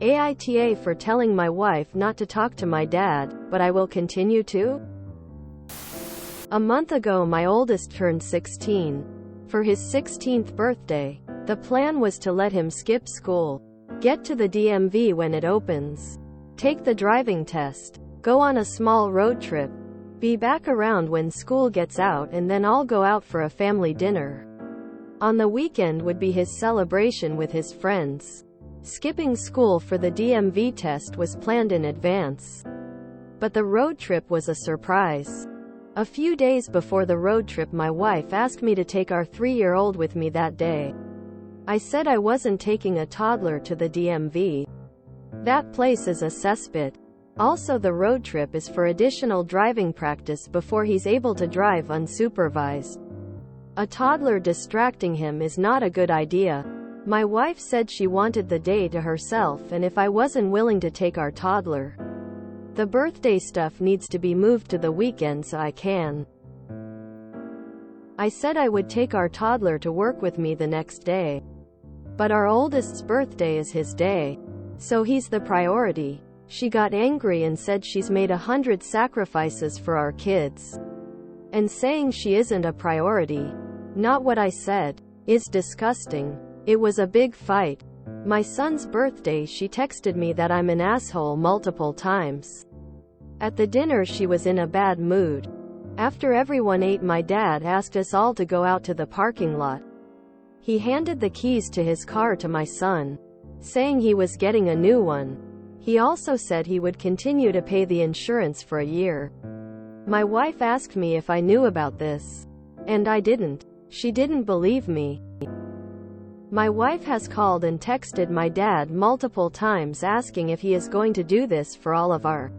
AITA for telling my wife not to talk to my dad, but I will continue to? A month ago my oldest turned 16. For his 16th birthday, the plan was to let him skip school, get to the DMV when it opens, take the driving test, go on a small road trip, be back around when school gets out, and then all go out for a family dinner. On the weekend would be his celebration with his friends. Skipping school for the DMV test was planned in advance. But the road trip was a surprise. A few days before the road trip my wife asked me to take our 3-year-old with me that day. I said I wasn't taking a toddler to the DMV. That place is a cesspit. Also, the road trip is for additional driving practice before he's able to drive unsupervised. A toddler distracting him is not a good idea. My wife said she wanted the day to herself, and if I wasn't willing to take our toddler, the birthday stuff needs to be moved to the weekend so I can. I said I would take our toddler to work with me the next day. But our oldest's birthday is his day, so he's the priority. She got angry and said she's made 100 sacrifices for our kids, and saying she isn't a priority, not what I said, is disgusting. It was a big fight. My son's birthday she texted me that I'm an asshole multiple times. At the dinner she was in a bad mood. After everyone ate my dad asked us all to go out to the parking lot. He handed the keys to his car to my son, saying he was getting a new one. He also said he would continue to pay the insurance for a year. My wife asked me if I knew about this, and I didn't. She didn't believe me. My wife has called and texted my dad multiple times asking if he is going to do this for all of our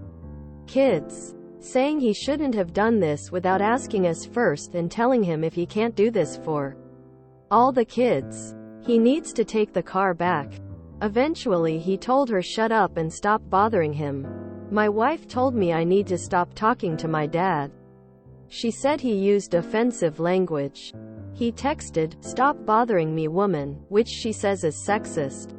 kids, saying he shouldn't have done this without asking us first, and telling him if he can't do this for all the kids, he needs to take the car back. Eventually he told her shut up and stop bothering him. My wife told me I need to stop talking to my dad. She said he used offensive language. He texted, "Stop bothering me, woman," which she says is sexist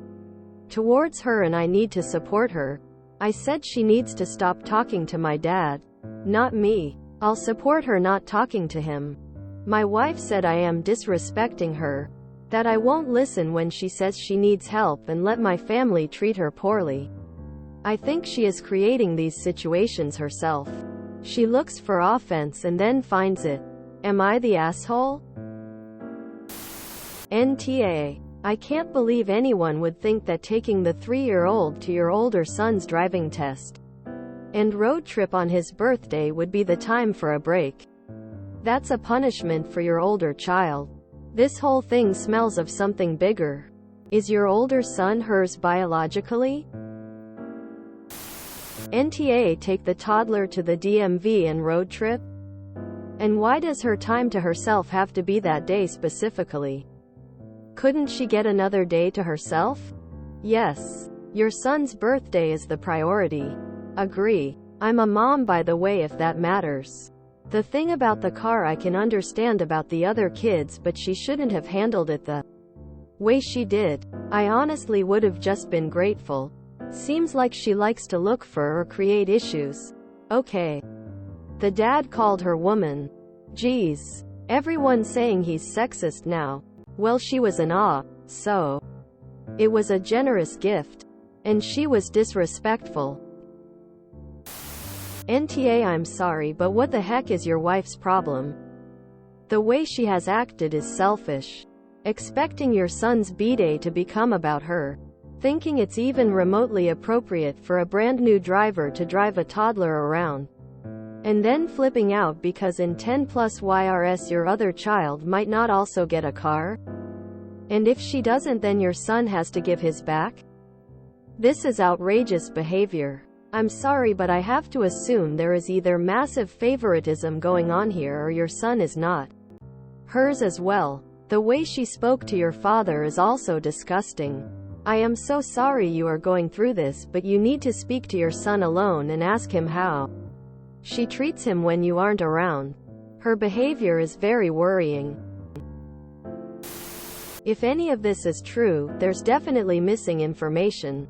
towards her, and I need to support her. I said she needs to stop talking to my dad, not me. I'll support her not talking to him. My wife said I am disrespecting her, that I won't listen when she says she needs help and let my family treat her poorly. I think she is creating these situations herself. She looks for offense and then finds it. Am I the asshole? NTA. I can't believe anyone would think that taking the 3-year-old to your older son's driving test and road trip on his birthday would be the time for a break. That's a punishment for your older child. This whole thing smells of something bigger. Is your older son hers biologically? NTA take the toddler to the DMV and road trip? And why does her time to herself have to be that day specifically? Couldn't she get another day to herself? Yes. Your son's birthday is the priority. Agree. I'm a mom, by the way, if that matters. The thing about the car I can understand about the other kids, but she shouldn't have handled it the way she did. I honestly would have just been grateful. Seems like she likes to look for or create issues. Okay. The dad called her woman. Geez. Everyone's saying he's sexist now. Well, she was in awe, so it was a generous gift. And she was disrespectful. NTA, I'm sorry, but what the heck is your wife's problem? The way she has acted is selfish. Expecting your son's B-day to become about her. Thinking it's even remotely appropriate for a brand new driver to drive a toddler around. And then flipping out because in 10+ YRS your other child might not also get a car? And if she doesn't, then your son has to give his back? This is outrageous behavior. I'm sorry, but I have to assume there is either massive favoritism going on here or your son is not hers as well. The way she spoke to your father is also disgusting. I am so sorry you are going through this, but you need to speak to your son alone and ask him how she treats him when you aren't around. Her behavior is very worrying. If any of this is true, there's definitely missing information.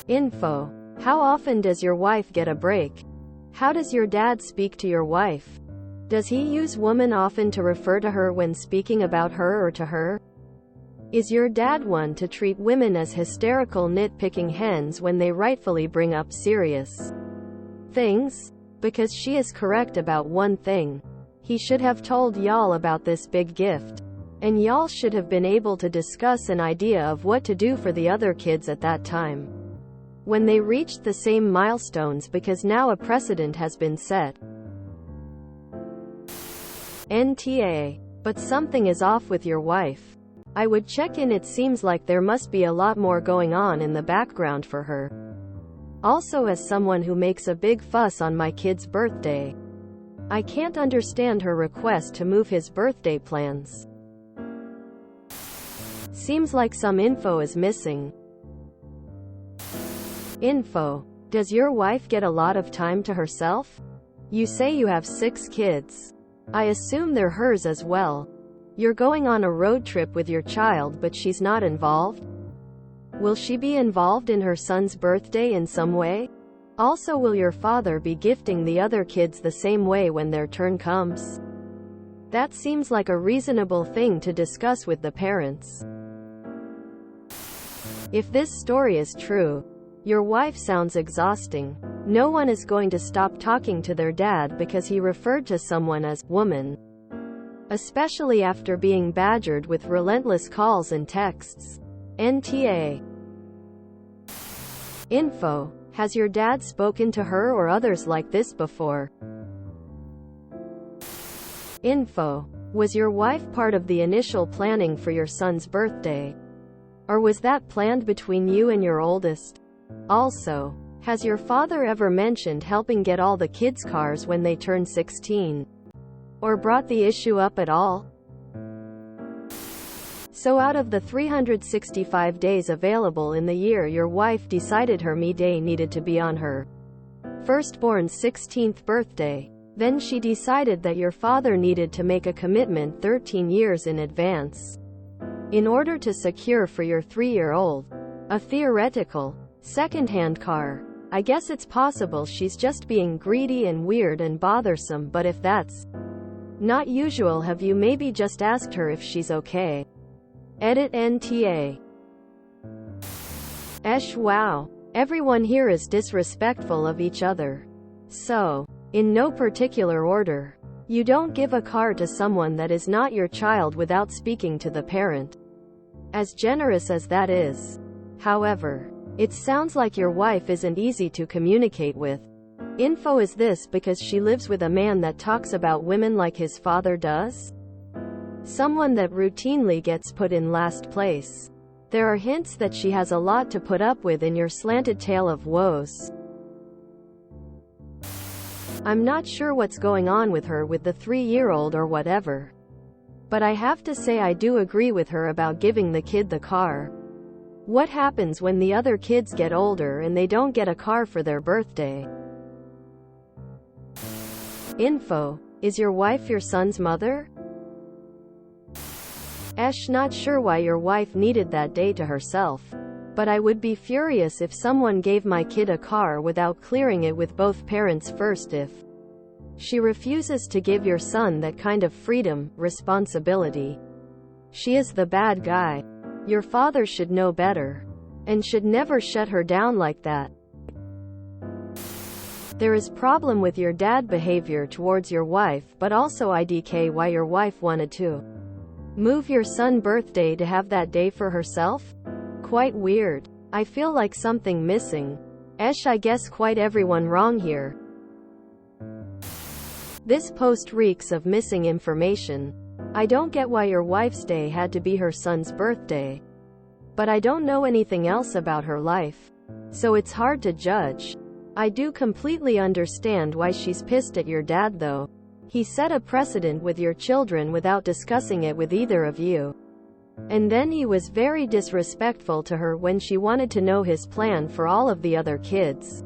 Info. How often does your wife get a break? How does your dad speak to your wife? Does he use woman often to refer to her when speaking about her or to her? Is your dad one to treat women as hysterical nitpicking hens when they rightfully bring up serious things? Because she is correct about one thing. He should have told y'all about this big gift. And y'all should have been able to discuss an idea of what to do for the other kids at that time, when they reached the same milestones, because now a precedent has been set. NTA. But something is off with your wife. I would check in. It seems like there must be a lot more going on in the background for her. Also, as someone who makes a big fuss on my kid's birthday, I can't understand her request to move his birthday plans. Seems like some info is missing. Info. Does your wife get a lot of time to herself? You say you have 6 kids. I assume they're hers as well. You're going on a road trip with your child, but she's not involved? Will she be involved in her son's birthday in some way? Also, will your father be gifting the other kids the same way when their turn comes? That seems like a reasonable thing to discuss with the parents. If this story is true, your wife sounds exhausting. No one is going to stop talking to their dad because he referred to someone as woman, especially after being badgered with relentless calls and texts. NTA. Info. Has your dad spoken to her or others like this before? Info. Was your wife part of the initial planning for your son's birthday? Or was that planned between you and your oldest? Also, has your father ever mentioned helping get all the kids' cars when they turn 16? Or brought the issue up at all? So out of the 365 days available in the year, your wife decided her me day needed to be on her firstborn's 16th birthday. Then she decided that your father needed to make a commitment 13 years in advance in order to secure for your 3-year-old a theoretical second-hand car. I guess it's possible she's just being greedy and weird and bothersome, but if that's not usual, have you maybe just asked her if she's okay? Edit NTA. Wow. Everyone here is disrespectful of each other. So, in no particular order, you don't give a car to someone that is not your child without speaking to the parent. As generous as that is. However, it sounds like your wife isn't easy to communicate with. Info. Is this because she lives with a man that talks about women like his father does? Someone that routinely gets put in last place. There are hints that she has a lot to put up with in your slanted tale of woes. I'm not sure what's going on with her with the 3-year-old or whatever. But I have to say I do agree with her about giving the kid the car. What happens when the other kids get older and they don't get a car for their birthday? Info. Is your wife your son's mother? Not sure why your wife needed that day to herself. But I would be furious if someone gave my kid a car without clearing it with both parents first. If she refuses to give your son that kind of freedom, responsibility, she is the bad guy. Your father should know better. And should never shut her down like that. There is problem with your dad behavior towards your wife, but also IDK why your wife wanted to move your son's birthday to have that day for herself? Quite weird. I feel like something missing. I guess quite everyone wrong here. This post reeks of missing information. I don't get why your wife's day had to be her son's birthday. But I don't know anything else about her life. So it's hard to judge. I do completely understand why she's pissed at your dad though. He set a precedent with your children without discussing it with either of you. And then he was very disrespectful to her when she wanted to know his plan for all of the other kids.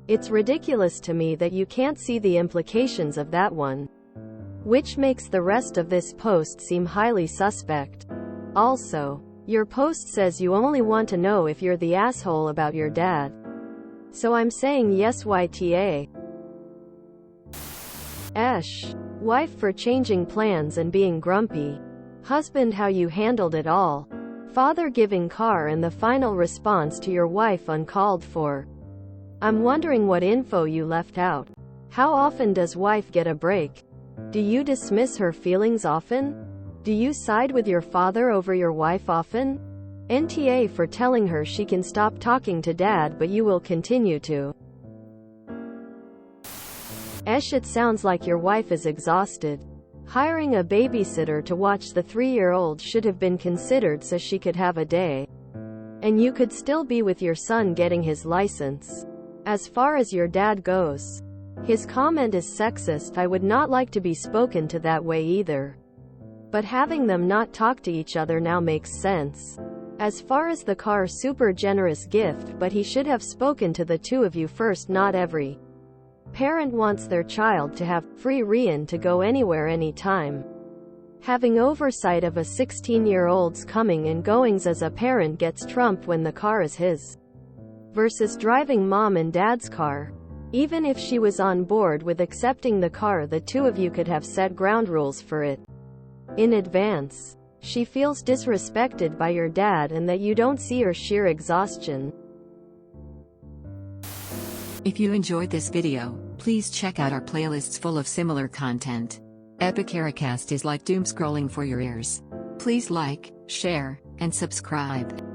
It's ridiculous to me that you can't see the implications of that one. Which makes the rest of this post seem highly suspect. Also, Your post says you only want to know if you're the asshole about your dad. So I'm saying yes. YTA. Esh. Wife for changing plans and being grumpy. Husband, how you handled it all. Father giving car and the final response to your wife uncalled for. I'm wondering what info you left out. How often does wife get a break? Do you dismiss her feelings often? Do you side with your father over your wife often? NTA for telling her she can stop talking to dad but you will continue to. Esh, it sounds like your wife is exhausted. Hiring a babysitter to watch the 3-year-old should have been considered so she could have a day. And you could still be with your son getting his license. As far as your dad goes, his comment is sexist. I would not like to be spoken to that way either. But having them not talk to each other now makes sense. As far as the car, super generous gift, but he should have spoken to the two of you first. Not every parent wants their child to have free rein to go anywhere anytime. Having oversight of a 16-year-old's coming and goings as a parent gets trumped when the car is his. Versus driving mom and dad's car. Even if she was on board with accepting the car, the two of you could have set ground rules for it in advance. She feels disrespected by your dad and that you don't see her sheer exhaustion. If you enjoyed this video, please check out our playlists full of similar content. AmITheAsshole is like doom scrolling for your ears. Please like, share, and subscribe.